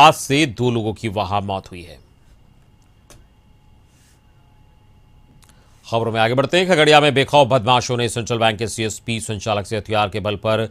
आज से 2 लोगों की वहां मौत हुई है। खबरों में आगे बढ़ते हैं। खगड़िया में बेखौफ बदमाशों ने सेंट्रल बैंक के सीएसपी संचालक से हथियार के बल पर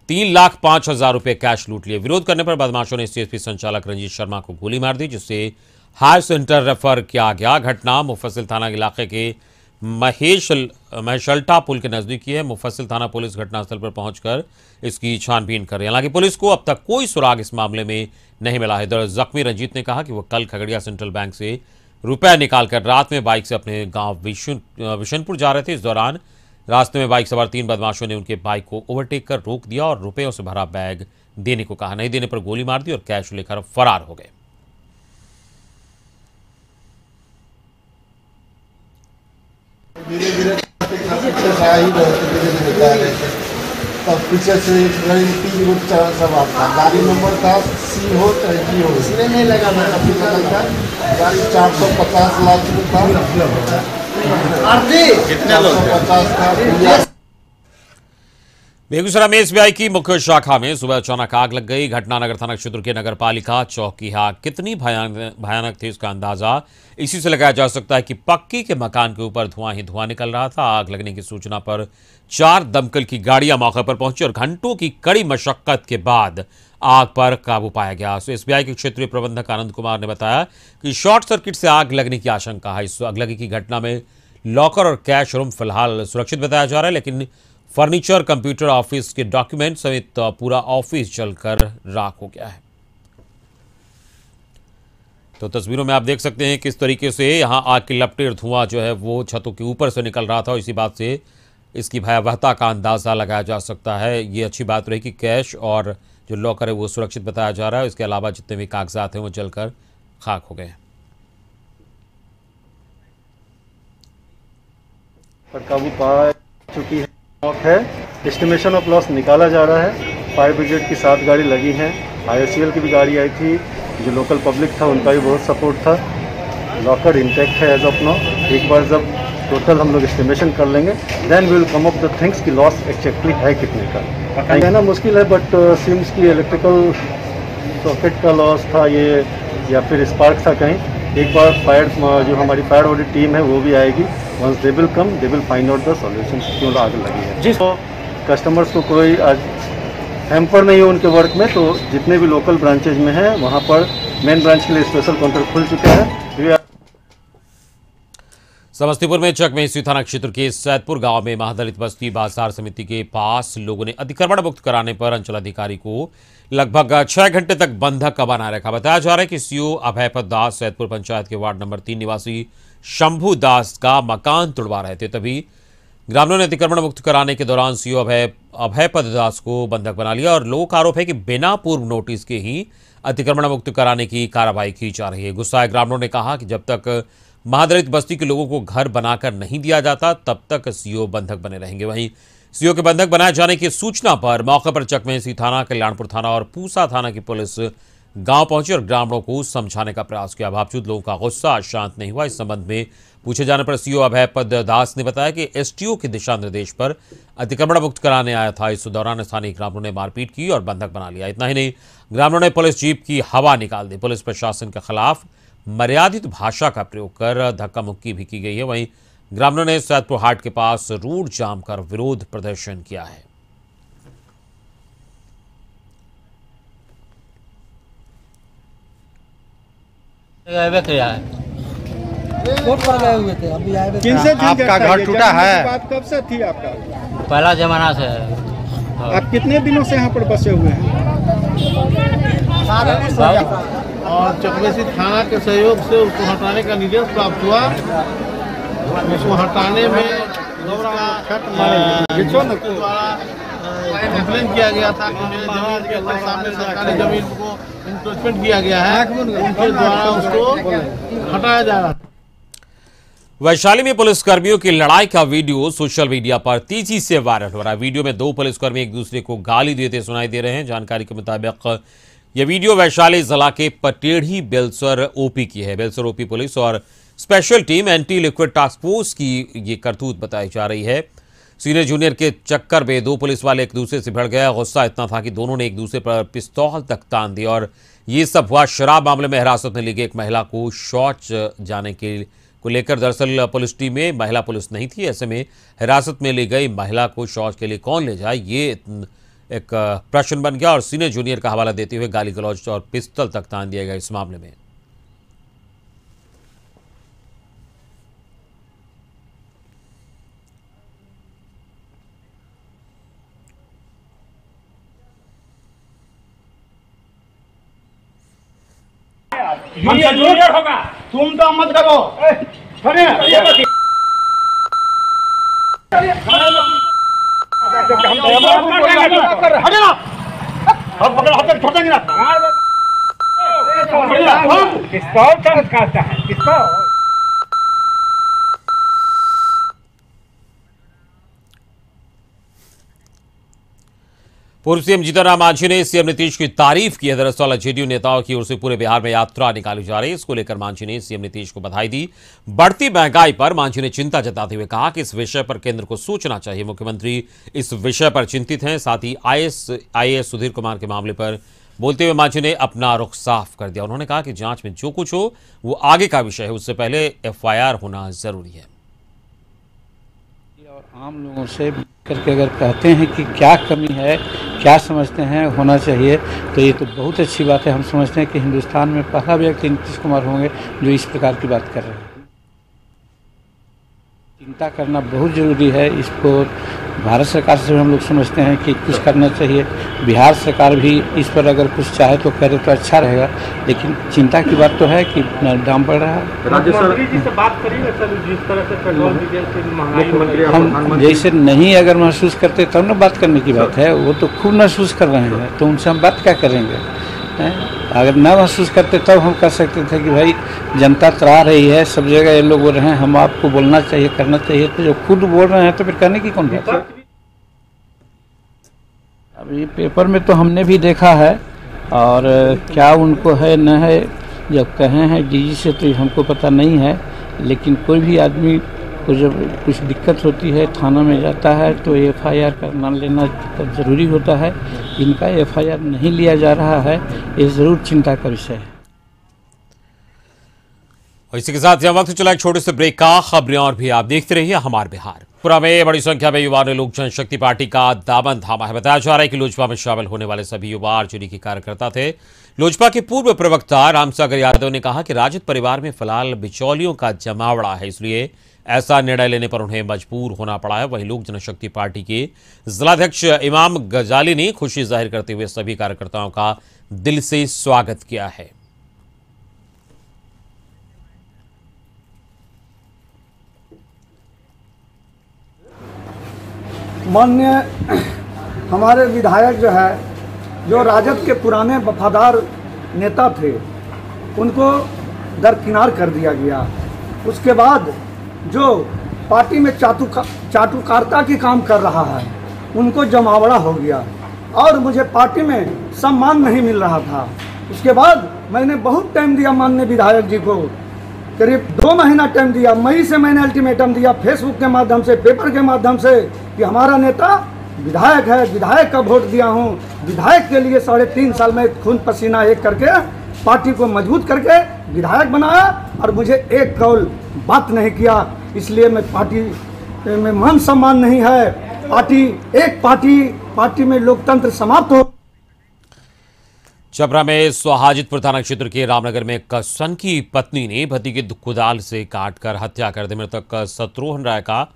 3,05,000 रुपए कैश लूट लिए। विरोध करने पर बदमाशों ने सीएसपी संचालक रंजीत शर्मा को गोली मार दी, जिससे हायर सेंटर रेफर किया गया। घटना मुफस्सिल थाना इलाके के महेशल्टा पुल के नजदीक की है। मुफस्सिल थाना पुलिस घटनास्थल पर पहुंचकर इसकी छानबीन कर रही है। हालांकि पुलिस को अब तक कोई सुराग इस मामले में नहीं मिला है। इधर जख्मी रंजीत ने कहा कि वह कल खगड़िया सेंट्रल बैंक से रुपया निकालकर रात में बाइक से अपने गांव विशनपुर जा रहे थे। इस दौरान रास्ते में बाइक सवार 3 बदमाशों ने उनके बाइक को ओवरटेक कर रोक दिया और रुपयों से भरा बैग देने को कहा। नहीं देने पर गोली मार दी और कैश लेकर फरार हो गए। धीरे धीरे तब पीछे से सब आता गाड़ी नंबर था सी हो जी हो, इसने नहीं लगा मैं अपनी था गाड़ी 450 लाख रुपया कितने लोग 50 था। बेगूसराय में एसबीआई की मुख्य शाखा में सुबह अचानक आग लग गई। घटना नगर थाना क्षेत्र के नगर पालिका चौक की आग कितनी भयानक थी इसका अंदाजा इसी से लगाया जा सकता है कि पक्की के मकान के ऊपर धुआं ही धुआं निकल रहा था। आग लगने की सूचना पर 4 दमकल की गाड़ियां मौके पर पहुंची और घंटों की कड़ी मशक्कत के बाद आग पर काबू पाया गया। एसबीआई के क्षेत्रीय प्रबंधक आनंद कुमार ने बताया कि शॉर्ट सर्किट से आग लगने की आशंका है। इस आगलगी की घटना में लॉकर और कैश रूम फिलहाल सुरक्षित बताया जा रहा है, लेकिन फर्नीचर, कंप्यूटर, ऑफिस के डॉक्यूमेंट समेत पूरा ऑफिस जलकर राख हो गया है। तो तस्वीरों में आप देख सकते हैं किस तरीके से यहां आग की लपटें, धुआं जो है वो छतों के ऊपर से निकल रहा था। इसी बात से इसकी भयावहता का अंदाजा लगाया जा सकता है। ये अच्छी बात रही कि कैश और जो लॉकर है वो सुरक्षित बताया जा रहा है। इसके अलावा जितने भी कागजात हैं वो जलकर खाक हो गए। पर काबू पा चुकी है। एस्टिमेशन ऑफ लॉस निकाला जा रहा है। फायर ब्रिगेड की 7 गाड़ी लगी हैं। IOCL की भी गाड़ी आई थी। जो लोकल पब्लिक था उनका भी बहुत सपोर्ट था। लॉकर इंटैक्ट है एज ऑफ नाउ। एक बार जब टोटल हम लोग एस्टिमेशन कर लेंगे then we will come up the things कि लॉस एक्चुअली है कितने का। कहना मुश्किल है बट सिम्स की इलेक्ट्रिकल सॉकेट का लॉस था ये या फिर स्पार्क था कहीं। एक बार फायर जो हमारी फायर ऑडिट टीम है वो भी आएगी। Once they will come they will find out the solution क्यों आग लगी है। जिस कस्टमर्स को कोई आज हैम्पर नहीं हो उनके वर्क में, तो जितने भी लोकल ब्रांचेज में हैं वहाँ पर मेन ब्रांच के लिए स्पेशल काउंटर खुल चुका है। समस्तीपुर में चकमेहसी थाना क्षेत्र के सैदपुर गांव में महादलित बस्ती बाजार समिति के पास लोगों ने अतिक्रमण मुक्त कराने पर अंचलाधिकारी को लगभग 6 घंटे तक बंधक बनाए रखा। बताया जा रहा है कि सीओ अभयपद दास सैदपुर पंचायत के वार्ड नंबर 3 निवासी शंभू दास का मकान तुड़वा रहे थे। तभी ग्रामीणों ने अतिक्रमण मुक्त कराने के दौरान सीओ अभयपद दास को बंधक बना लिया और लोगों का आरोप है कि बिना पूर्व नोटिस के ही अतिक्रमण मुक्त कराने की कार्रवाई की जा रही है। गुस्साए ग्रामीणों ने कहा कि जब तक महादलित बस्ती के लोगों को घर बनाकर नहीं दिया जाता तब तक सीओ बंधक बने रहेंगे। वहीं सीओ के बंधक बनाए जाने की सूचना पर मौके पर चकमेहसी थाना, कल्याणपुर थाना और पूसा थाना की पुलिस गांव पहुंची और ग्रामीणों को समझाने का प्रयास किया। बावजूद लोगों का गुस्सा शांत नहीं हुआ। इस संबंध में पूछे जाने पर सीओ अभयपद दास ने बताया कि एसटीओ के दिशा निर्देश पर अतिक्रमण मुक्त कराने आया था। इस दौरान स्थानीय ग्रामीणों ने मारपीट की और बंधक बना लिया। इतना ही नहीं, ग्रामीणों ने पुलिस जीप की हवा निकाल दी। पुलिस प्रशासन के खिलाफ मर्यादित भाषा का प्रयोग कर धक्का मुक्की भी की गई है। वहीं ग्रामीणों ने सैदपुर हाट के पास रोड जाम कर विरोध प्रदर्शन किया है। कोर्ट पर गए हुए थे, अभी आए किनसे आपका घर टूटा है? बात कब से थी आपका? पहला जमाना से है। आप कितने दिनों से यहाँ पर बसे हुए हैं? और चकमेहसी थाना के सहयोग से उसको हटाने का निर्देश प्राप्त हुआ। उसको हटाने में कंप्लेन किया गया था कि मेरे जमीन के सामने सरकारी जमीन को इंक्रोचमेंट किया गया है, उनके द्वारा उसको हटाया जा रहा है। वैशाली में पुलिसकर्मियों की लड़ाई का वीडियो सोशल मीडिया पर तेजी से वायरल हो रहा है। वीडियो में 2 पुलिसकर्मी एक दूसरे को गाली देते सुनाई दे रहे हैं। जानकारी के मुताबिक यह वीडियो वैशाली जिला के पटेढ़ी बेलसर ओपी की है। बेलसर ओपी पुलिस और special team anti liquid task force की ये करतूत बताई जा रही है। सीनियर जूनियर के चक्कर में 2 पुलिस वाले एक दूसरे से भिड़ गए। गुस्सा इतना था कि दोनों ने एक दूसरे पर पिस्तौल तक तान दी और ये सब हुआ शराब मामले में हिरासत में ली गई एक महिला को शौच जाने को लेकर। दरअसल पुलिस टीम में महिला पुलिस नहीं थी, ऐसे में हिरासत में ली गई महिला को शौच के लिए कौन ले जाए, ये एक प्रश्न बन गया और सीनियर जूनियर का हवाला देते हुए गाली गलौज और पिस्टल तक तान दिया गया इस मामले में। जूनियर होगा, तुम तो मत करो। पूर्व सीएम जीतन राम मांझी ने सीएम नीतीश की तारीफ की है। दरअसल जेडीयू नेताओं की ओर से पूरे बिहार में यात्रा निकाली जा रही है। इसको लेकर मांझी ने सीएम नीतीश को बधाई दी। बढ़ती महंगाई पर मांझी ने चिंता जताते हुए कहा कि इस विषय पर केंद्र को सोचना चाहिए। मुख्यमंत्री इस विषय पर चिंतित हैं। साथ ही आईएएस सुधीर कुमार के मामले पर बोलते हुए मांझी ने अपना रुख साफ कर दिया। उन्होंने कहा कि जांच में जो कुछ हो वो आगे का विषय है, उससे पहले एफआईआर होना जरूरी है। और आम लोगों से करके अगर कहते हैं कि क्या कमी है, क्या समझते हैं होना चाहिए, तो ये तो बहुत अच्छी बात है। हम समझते हैं कि हिंदुस्तान में पहला व्यक्ति नीतीश कुमार होंगे जो इस प्रकार की बात कर रहे हैं। चिंता करना बहुत ज़रूरी है। इसको भारत सरकार से हम लोग समझते हैं कि कुछ करना चाहिए। बिहार सरकार भी इस पर अगर कुछ चाहे तो करे तो अच्छा रहेगा, लेकिन चिंता की बात तो है कि दाम बढ़ रहा है। राज्य सरकार जी से बात करिए सर, जिस तरह से पेट्रोल डीजल की महंगाई हम जैसे नहीं अगर महसूस करते तब ना बात करने की बात है। वो तो खूब महसूस कर रहे हैं, तो उनसे हम बात क्या करेंगे हैं? अगर ना महसूस करते तब हम कह सकते थे कि भाई जनता त्राह रही है, सब जगह ये लोग बोल रहे हैं, हम आपको बोलना चाहिए, करना चाहिए। तो जो खुद बोल रहे हैं तो फिर कहने की कौन बात है? अभी पेपर में तो हमने भी देखा है, और क्या उनको है न है, जब कहे हैं डीजी से तो हमको पता नहीं है। लेकिन कोई भी आदमी को जब कुछ दिक्कत होती है, थाना में जाता है तो एफआईआर करना लेना ज़रूरी होता है। इनका एफआईआर नहीं लिया जा रहा है, ये ज़रूर चिंता का विषय है। और इसी के साथ यह वक्त चला एक छोटे से ब्रेक का। खबरें और भी आप देखते रहिए हमारे बिहार। पूरा में बड़ी संख्या में युवाओं ने लोक जनशक्ति पार्टी का दामन थामा है। बताया जा रहा है कि लोजपा में शामिल होने वाले सभी युवा आरजेडी के कार्यकर्ता थे। लोजपा के पूर्व प्रवक्ता रामसागर यादव ने कहा कि राजद परिवार में फिलहाल बिचौलियों का जमावड़ा है, इसलिए ऐसा निर्णय लेने पर उन्हें मजबूर होना पड़ा है। वहीं लोक जनशक्ति पार्टी के जिलाध्यक्ष इमाम गजाली ने खुशी जाहिर करते हुए सभी कार्यकर्ताओं का दिल से स्वागत किया है। माननीय हमारे विधायक जो है, जो राजद के पुराने वफादार नेता थे, उनको दरकिनार कर दिया गया। उसके बाद जो पार्टी में चाटुकारिता की काम कर रहा है, उनको जमावड़ा हो गया और मुझे पार्टी में सम्मान नहीं मिल रहा था। उसके बाद मैंने बहुत टाइम दिया माननीय विधायक जी को, करीब 2 महीना टाइम दिया। मई से मैंने अल्टीमेटम दिया फेसबुक के माध्यम से, पेपर के माध्यम से, कि हमारा नेता विधायक है, विधायक का वोट दिया हूँ। विधायक के लिए 3.5 साल में खून पसीना एक करके पार्टी को मजबूत करके विधायक बनाया, और मुझे एक कौल बात नहीं किया। इसलिए मैं पार्टी में मान सम्मान नहीं है। पार्टी में लोकतंत्र समाप्त हो। छपरा में सोहाजितपुर थाना क्षेत्र के रामनगर में कसन की पत्नी ने पति की कुदाल से काटकर हत्या कर दी। मृतक शत्रुघ्न राय का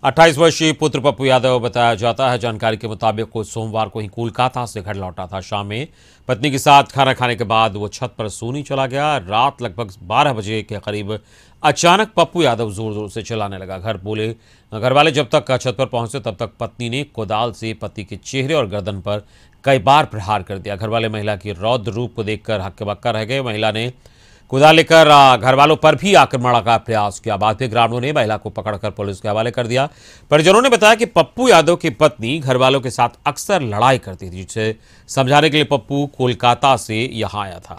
28 वर्षीय पुत्र पप्पू यादव बताया जाता है। जानकारी के मुताबिक वो सोमवार को ही कोलकाता से घर लौटा था। शाम में पत्नी के साथ खाना खाने के बाद वो छत पर सोने चला गया। रात लगभग 12 बजे के करीब अचानक पप्पू यादव जोर जोर से चिल्लाने लगा। घर वाले जब तक छत पर पहुंचे तब तक पत्नी ने कुदाल से पति के चेहरे और गर्दन पर कई बार प्रहार कर दिया। घर वाले महिला की रौद्र रूप को देखकर हक्के बक्का रह गए। महिला ने कुदाल लेकर घर वालों पर भी आक्रमण का प्रयास किया। बाद में ग्रामीणों ने महिला को पकड़कर पुलिस के हवाले कर दिया। परिजनों ने बताया कि पप्पू यादव की पत्नी घर वालों के साथ अक्सर लड़ाई करती थी, जिसे समझाने के लिए पप्पू कोलकाता से यहां आया था।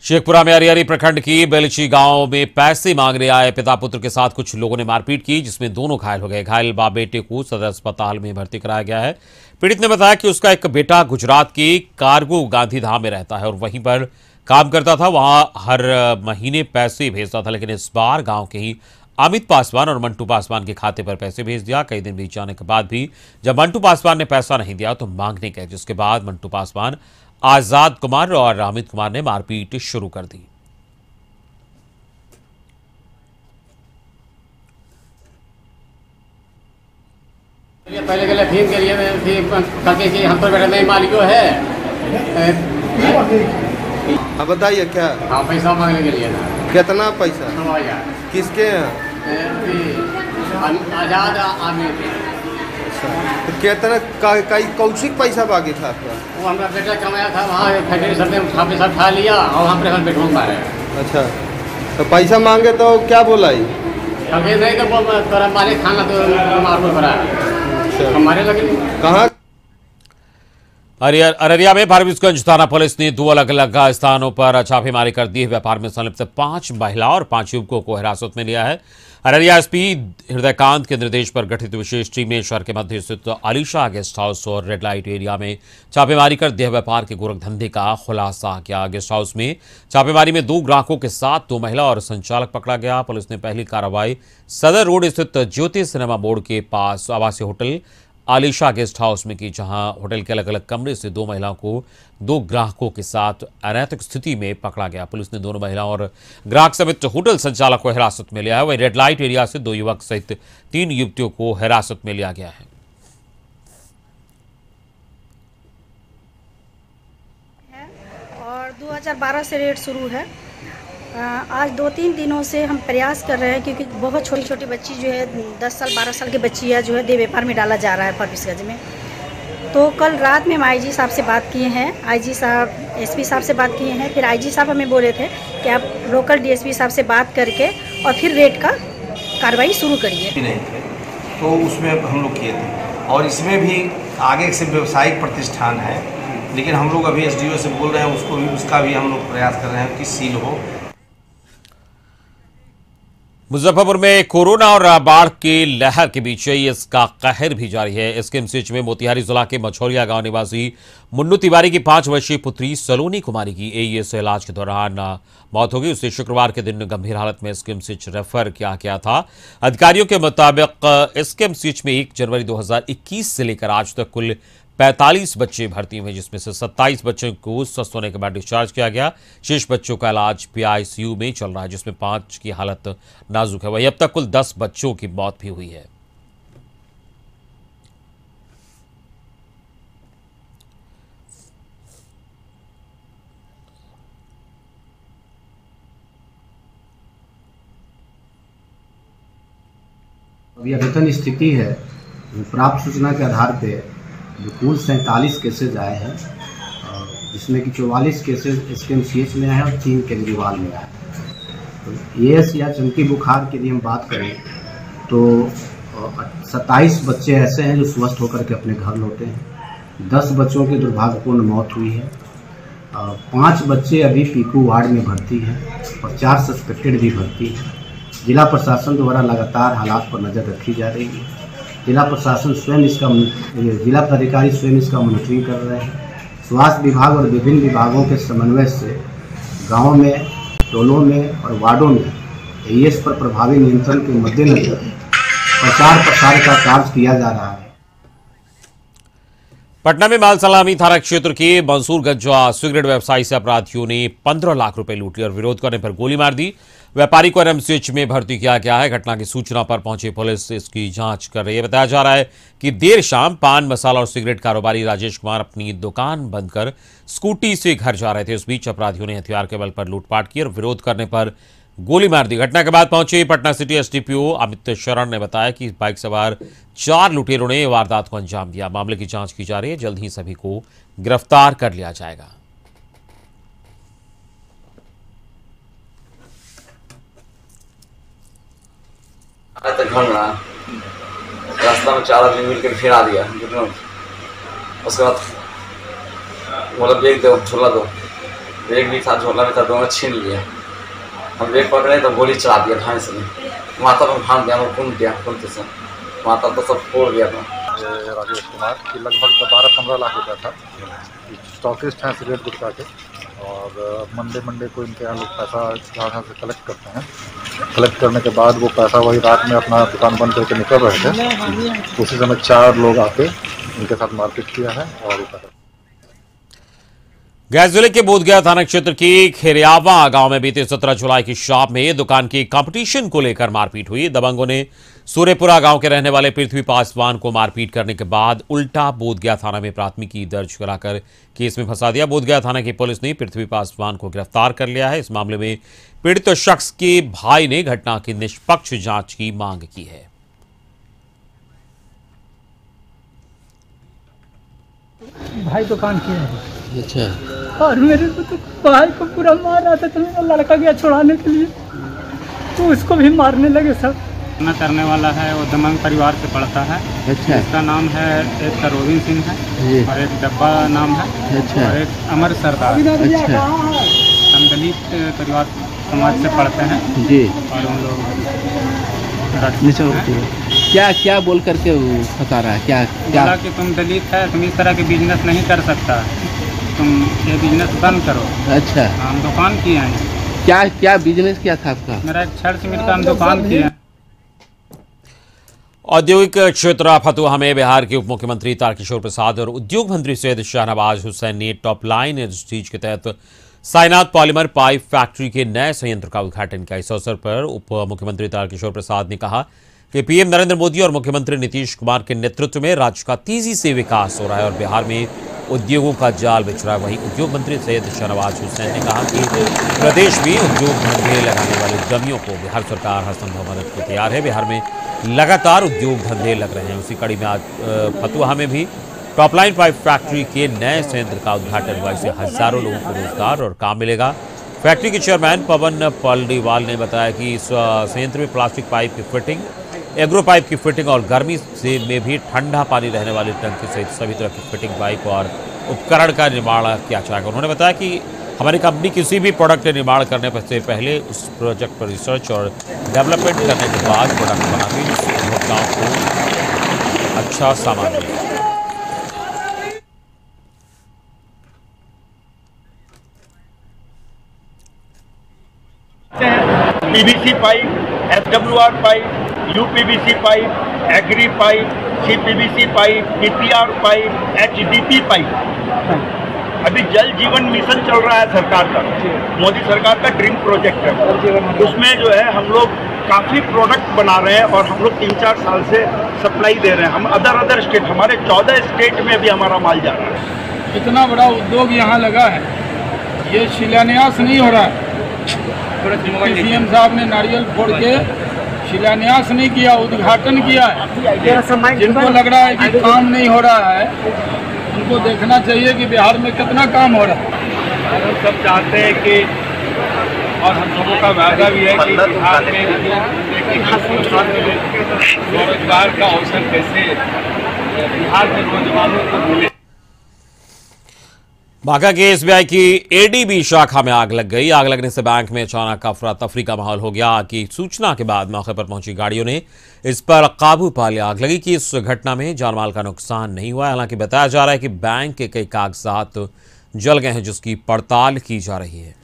शेखपुरा में अरियरी प्रखंड की बेलची गांव में पैसे मांगने आए पिता पुत्र के साथ कुछ लोगों ने मारपीट की, जिसमें दोनों घायल हो गए। घायल बाप बेटे को सदर अस्पताल में भर्ती कराया गया है। पीड़ित ने बताया कि उसका एक बेटा गुजरात के कार्गो गांधीधाम में रहता है और वहीं पर काम करता था। वहां हर महीने पैसे भेजता था, लेकिन इस बार गांव के ही अमित पासवान और मंटू पासवान के खाते पर पैसे भेज दिया। कई दिन बीत जाने के बाद भी जब मंटू पासवान ने पैसा नहीं दिया तो मांगने गए, जिसके बाद मंटू पासवान, आजाद कुमार और अमित कुमार ने मारपीट शुरू कर दी। पहले के लिए फिर के लिए फिर कहते कि हम पर बेटा नहीं मालिको है। अब बताइए क्या? हाँ, पैसा मांगने के लिए ना। कितना पैसा? 9,000। किसके यहाँ? आजाद आमिर। तो कितना कौशिक पैसा बाकी था आपका? वो हमारा बेटा कमाया था, वहाँ फैक्ट्री सब ने पैसा उठा लिया और वहाँ पर हम पेट्रोल मारे। अच्छा, तो पैसा मांगे तो क्या बोला? कभी नहीं तो तोरा मारे खाना तो मार पड़ा हमारे लगे। कहाँ? अररिया में फारबिसगंज थाना पुलिस ने 2 अलग अलग स्थानों पर छापेमारी कर दी। व्यापार में संलिप्त 5 महिला और 5 युवकों को हिरासत में लिया है। अररिया एसपी हृदयकांत के निर्देश पर गठित विशेष टीम ने शहर के मध्य स्थित आलिशा गेस्ट हाउस और रेड लाइट एरिया में छापेमारी कर देह व्यापार के गोरखधंधे का खुलासा किया। गेस्ट हाउस में छापेमारी में 2 ग्राहकों के साथ 2 महिला और संचालक पकड़ा गया। पुलिस ने पहली कार्रवाई सदर रोड स्थित ज्योति सिनेमा बोर्ड के पास आवासीय होटल आलिशा गेस्ट हाउस में की, जहां होटल के अलग अलग कमरे से 2 महिलाओं को 2 ग्राहकों के साथ अनैतिक स्थिति में पकड़ा गया। पुलिस ने दोनों महिलाओं और ग्राहक समेत होटल संचालक को हिरासत में लिया है। वहीं रेड लाइट एरिया से 2 युवक सहित 3 युवतियों को हिरासत में लिया गया है। और 2012 से रेड शुरू है। आज 2-3 दिनों से हम प्रयास कर रहे हैं, क्योंकि बहुत छोटी छोटी बच्ची जो है 10 साल 12 साल की बच्ची है, जो है देह व्यापार में डाला जा रहा है फारबिसगंज में। तो कल रात में हम आईजी साहब से बात किए हैं, आईजी साहब एसपी साहब से बात किए हैं। फिर आईजी साहब हमें बोले थे कि आप लोकल डीएसपी साहब से बात करके और फिर रेड का कार्रवाई शुरू करिए। नहीं थे तो उसमें हम लोग किए थे, और इसमें भी आगे से व्यवसायिक प्रतिष्ठान है, लेकिन हम लोग अभी एसडीओ से बोल रहे हैं, उसको भी उसका भी हम लोग प्रयास कर रहे हैं कि सील हो। मुजफ्फरपुर में कोरोना और बाढ़ की लहर के बीच इसका कहर भी जारी है। एसकेएमसीएच में मोतिहारी जिला के मछौलिया गांव निवासी मुन्नू तिवारी की 5 वर्षीय पुत्री सलोनी कुमारी की एईएस से इलाज के दौरान मौत हो गई। उसे शुक्रवार के दिन गंभीर हालत में एसकेएमसीएच रेफर किया गया था। अधिकारियों के मुताबिक एसकेएमसीएच में 1 जनवरी 2021 से लेकर आज तक कुल 45 बच्चे भर्ती हुए, जिसमें से 27 बच्चों को स्वस्थ होने के बाद डिस्चार्ज किया गया। शेष बच्चों का इलाज पीआईसीयू में चल रहा है, जिसमें 5 की हालत नाजुक है। वहीं अब तक कुल 10 बच्चों की मौत भी हुई है। अभी अद्यतन स्थिति है, प्राप्त सूचना के आधार पे जो कुल 47 केसेज आए हैं, जिसमें कि 44 केसेज एसकेएमसीएच में आए और 3 केजरीवाल में आए। तो एईएस या चमकी बुखार की यदि हम बात करें तो 27 बच्चे ऐसे हैं जो स्वस्थ होकर के अपने घर लौटे हैं। 10 बच्चों की दुर्भाग्यपूर्ण मौत हुई है। 5 बच्चे अभी पीकू वार्ड में भर्ती हैं और 4 सस्पेक्टेड भी भर्ती हैं। जिला प्रशासन द्वारा लगातार हालात पर नज़र रखी जा रही है। जिला प्रशासन स्वयं जिला पदाधिकारी स्वयं इसका मॉनिटरिंग कर रहे हैं। स्वास्थ्य विभाग और विभिन्न विभागों के समन्वय से गाँव में, टोलों में और वार्डों में एईएस पर प्रभावी नियंत्रण के मद्देनजर प्रचार प्रसार का कार्य किया जा रहा है। पटना में माल सलामी थाना क्षेत्र के मंसूरगंज सिगरेट व्यवसायी से अपराधियों ने 15 लाख रुपए लूट लिए और विरोध करने पर गोली मार दी। व्यापारी को एनएमसीएच में भर्ती किया गया है। घटना की सूचना पर पहुंची पुलिस इसकी जांच कर रही है। बताया जा रहा है कि देर शाम पान मसाला और सिगरेट कारोबारी राजेश कुमार अपनी दुकान बंद कर स्कूटी से घर जा रहे थे। इस बीच अपराधियों ने हथियार के बल पर लूटपाट की और विरोध करने पर गोली मार दी। घटना के बाद पहुंचे पटना सिटी एसडीपीओ अमित शरण ने बताया कि बाइक सवार 4 लुटेरों ने वारदात को अंजाम दिया। मामले की जांच की जा रही है, जल्द ही सभी को गिरफ्तार कर लिया जाएगा। रास्ता में 4 आदमी मिलकर फिर आ दिया। उसके बाद बोला बेच दो, झूला दो, बैग भी था, झोला भी था, दोनों छीन लिया। हम बैग पकड़े तो गोली चला दिया भैंस ने, माथा पर भांग दिया, वो घूम गया घूमते से माथा तो सब फोड़ गया था। राजेश कुमार की लगभग 12-15 लाख रुपया था। स्टॉकिस्ट हैं सिगरेट गुटखा के, और मंडे को इनके यहाँ लोग पैसा जहाँ से कलेक्ट करते हैं। कलेक्ट करने के बाद वो पैसा वही रात में अपना दुकान बंद करके निकल रहे थे। उसी समय 4 लोग आके इनके साथ मारपीट किया है। और गया जिले के बोधगया थाना क्षेत्र की खेरियावा गांव में बीते 17 जुलाई की शाम में दुकान की कंपटीशन को लेकर मारपीट हुई। दबंगों ने सूर्यपुरा गांव के रहने वाले पृथ्वी पासवान को मारपीट करने के बाद उल्टा बोधगया थाना में प्राथमिकी दर्ज कराकर केस में फंसा दिया। बोधगया थाना की पुलिस ने पृथ्वी पासवान को गिरफ्तार कर लिया है। इस मामले में पीड़ित शख्स के भाई ने घटना की निष्पक्ष जांच की मांग की है। भाई दुकान किया है। अच्छा। और मेरे को तो भाई को पूरा मार रहा था, तो मेरा लड़का गया छुड़ाने के लिए, तो उसको भी मारने लगे सब। न करने वाला है वो दमंग परिवार से पड़ता है। अच्छा। इसका नाम है, एक का रोबिन सिंह है और एक डब्बा नाम है। अच्छा। और एक अमर सरदार। अच्छा। हम दलित परिवार समाज से पढ़ते हैं जी। और उन लोग क्या क्या बोल करके बता रहा है? क्या बोला कि तुम दलित है, तुम इस तरह के बिजनेस नहीं कर सकता, तुम ये बिजनेस बंद करो। अच्छा। हम दुकान किए हैं। क्या क्या बिजनेस क्या था आपका? मेरा एक छड़ सीमेंट का हम दुकान किए हैं। औद्योगिक क्षेत्र फतुहा में बिहार के उप मुख्यमंत्री तारकिशोर प्रसाद और उद्योग मंत्री सैयद शाहनवाज हुसैन ने टॉप लाइन इंडस्ट्रीज के तहत साइनाथ पॉलीमर पाइप फैक्ट्री के नए संयंत्र का उद्घाटन किया। इस अवसर पर उप मुख्यमंत्री तारकिशोर प्रसाद ने कहा कि पीएम नरेंद्र मोदी और मुख्यमंत्री नीतीश कुमार के नेतृत्व में राज्य का तेजी से विकास हो रहा है और बिहार में उद्योगों का जाल बिछ रहा है। वहीं उद्योग मंत्री सैयद शाहनवाज हुसैन ने कहा कि प्रदेश में उद्योग धंधे लगाने वाले उद्यमियों को बिहार सरकार हर संभव मदद को तैयार है। बिहार में लगातार उद्योग धंधे लग रहे हैं। उसी कड़ी में आज फतुहा में भी टॉपलाइन पाइप फैक्ट्री के नए संयंत्र का उद्घाटन हुआ। इससे हजारों लोगों को रोजगार और काम मिलेगा। फैक्ट्री के चेयरमैन पवन पलडीवाल ने बताया कि इस संयंत्र में प्लास्टिक पाइप की फिटिंग, एग्रो पाइप की फिटिंग और गर्मी से में भी ठंडा पानी रहने वाली टंकी सहित सभी तरह की फिटिंग पाइप और उपकरण का निर्माण किया जाएगा। उन्होंने बताया कि हमारी कंपनी किसी भी प्रोडक्ट का निर्माण करने से पहले उस प्रोजेक्ट पर रिसर्च और डेवलपमेंट करने के बाद प्रोडक्ट बनाती है, जिससे उपभोक्ताओं को अच्छा सामान मिलेगा। PVC pipe, SWR pipe, UPVC pipe, agri pipe, CPVC pipe, DPR pipe, HDP pipe. अभी जल जीवन मिशन चल रहा है सरकार का, मोदी सरकार का ड्रीम प्रोजेक्ट है। उसमें जो है हम लोग काफ़ी प्रोडक्ट बना रहे हैं और हम लोग 3-4 साल से सप्लाई दे रहे हैं। हम अदर स्टेट, हमारे 14 स्टेट में भी हमारा माल जा रहा है। इतना बड़ा उद्योग यहाँ लगा है, ये शिलान्यास नहीं हो रहा है। सीएम साहब ने नारियल फोड़ के शिलान्यास नहीं किया, उद्घाटन किया है। जिनको लग रहा है कि काम नहीं हो रहा है, उनको देखना चाहिए कि बिहार में कितना काम हो रहा है। हम सब चाहते हैं कि, और हम लोगों का वादा भी है कि बिहार में रोजगार का अवसर कैसे बिहार के नौजवानों को मिले। बांका के एसबीआई की एडीबी शाखा में आग लग गई। आग लगने से बैंक में अचानक अफरा तफरी का माहौल हो गया। आग की सूचना के बाद मौके पर पहुंची गाड़ियों ने इस पर काबू पा लिया। आग लगी कि इस घटना में जानमाल का नुकसान नहीं हुआ। हालांकि बताया जा रहा है कि बैंक के कई कागजात जल गए हैं, जिसकी पड़ताल की जा रही है।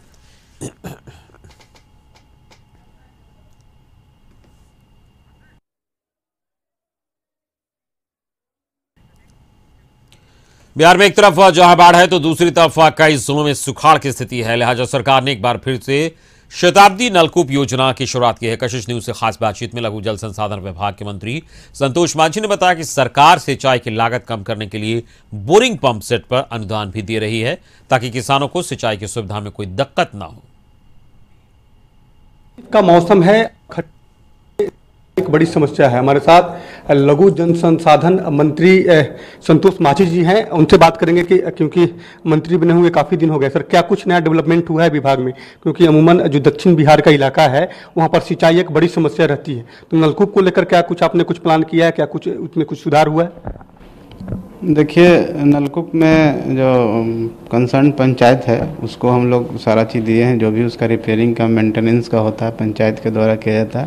बिहार में एक तरफ जहां बाढ़ है तो दूसरी तरफ कई जिलों में सुखाड़ की स्थिति है। लिहाजा सरकार ने एक बार फिर से शताब्दी नलकूप योजना की शुरुआत की है। कशिश न्यूज से खास बातचीत में लघु जल संसाधन विभाग के मंत्री संतोष मांझी ने बताया कि सरकार सिंचाई की लागत कम करने के लिए बोरिंग पंप सेट पर अनुदान भी दे रही है, ताकि किसानों को सिंचाई की सुविधा में कोई दिक्कत ना हो। का मौसम है, एक बड़ी समस्या है। हमारे साथ लघु जन संसाधन मंत्री संतोष मांझी जी हैं, उनसे बात करेंगे कि क्योंकि मंत्री बने हुए काफ़ी दिन हो गए सर, क्या कुछ नया डेवलपमेंट हुआ है विभाग में? क्योंकि अमूमन जो दक्षिण बिहार का इलाका है वहाँ पर सिंचाई एक बड़ी समस्या रहती है, तो नलकूप को लेकर क्या कुछ आपने कुछ प्लान किया है? क्या कुछ उसमें कुछ सुधार हुआ है? देखिए, नलकूप में जो कंसर्न पंचायत है उसको हम लोग सारा चीज़ दिए हैं। जो भी उसका रिपेयरिंग का मेंटेनेंस का होता है पंचायत के द्वारा किया जाता है,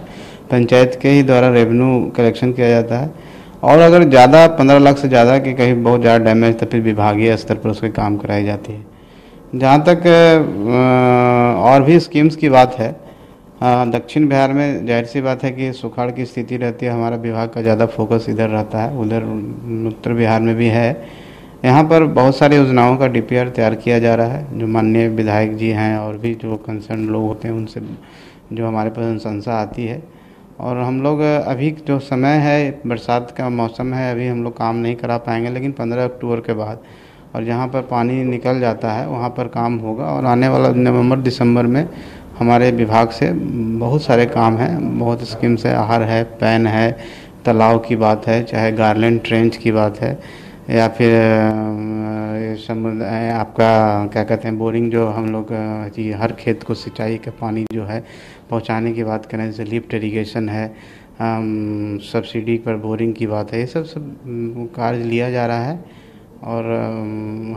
पंचायत के ही द्वारा रेवेन्यू कलेक्शन किया जाता है। और अगर ज़्यादा 15 लाख से ज़्यादा के कहीं बहुत ज़्यादा डैमेज तो फिर विभागीय स्तर पर उसके काम कराई जाती है। जहाँ तक और भी स्कीम्स की बात है, दक्षिण बिहार में जाहिर सी बात है कि सुखाड़ की स्थिति रहती है, हमारा विभाग का ज़्यादा फोकस इधर रहता है, उधर उत्तर बिहार में भी है। यहाँ पर बहुत सारी योजनाओं का DPR तैयार किया जा रहा है। जो माननीय विधायक जी हैं और भी जो कंसर्न लोग होते हैं उनसे जो हमारे पास अनुशंसा आती है, और हम लोग अभी जो समय है बरसात का मौसम है, अभी हम लोग काम नहीं करा पाएंगे, लेकिन 15 अक्टूबर के बाद और जहाँ पर पानी निकल जाता है वहाँ पर काम होगा। और आने वाला नवंबर दिसंबर में हमारे विभाग से बहुत सारे काम हैं, बहुत स्कीम्स है, आहार है, पैन है, तालाब की बात है, चाहे गार्लैंड ट्रेंच की बात है, या फिर आपका क्या कहते हैं बोरिंग, जो हम लोग जी हर खेत को सिंचाई का पानी जो है पहुंचाने की बात करें, जैसे लिफ्ट इरिगेशन है, सब्सिडी पर बोरिंग की बात है, ये सब कार्य लिया जा रहा है। और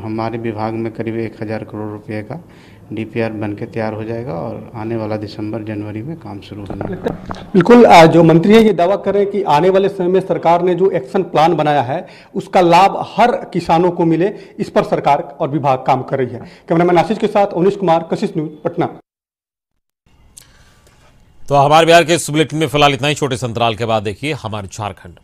हमारे विभाग में करीब 1000 करोड़ रुपए का DPR बन के तैयार हो जाएगा और आने वाला दिसंबर जनवरी में काम शुरू होना है। बिल्कुल, जो मंत्री है ये दावा कर रहे हैं कि आने वाले समय में सरकार ने जो एक्शन प्लान बनाया है उसका लाभ हर किसानों को मिले, इस पर सरकार और विभाग काम कर रही है। कैमरामैन आशीष के साथ अवनीश कुमार, कशिश न्यूज, पटना। तो हमारे बिहार के इस बुलेटिन में फिलहाल इतना ही। छोटे संतराल के बाद देखिए हमारे झारखंड।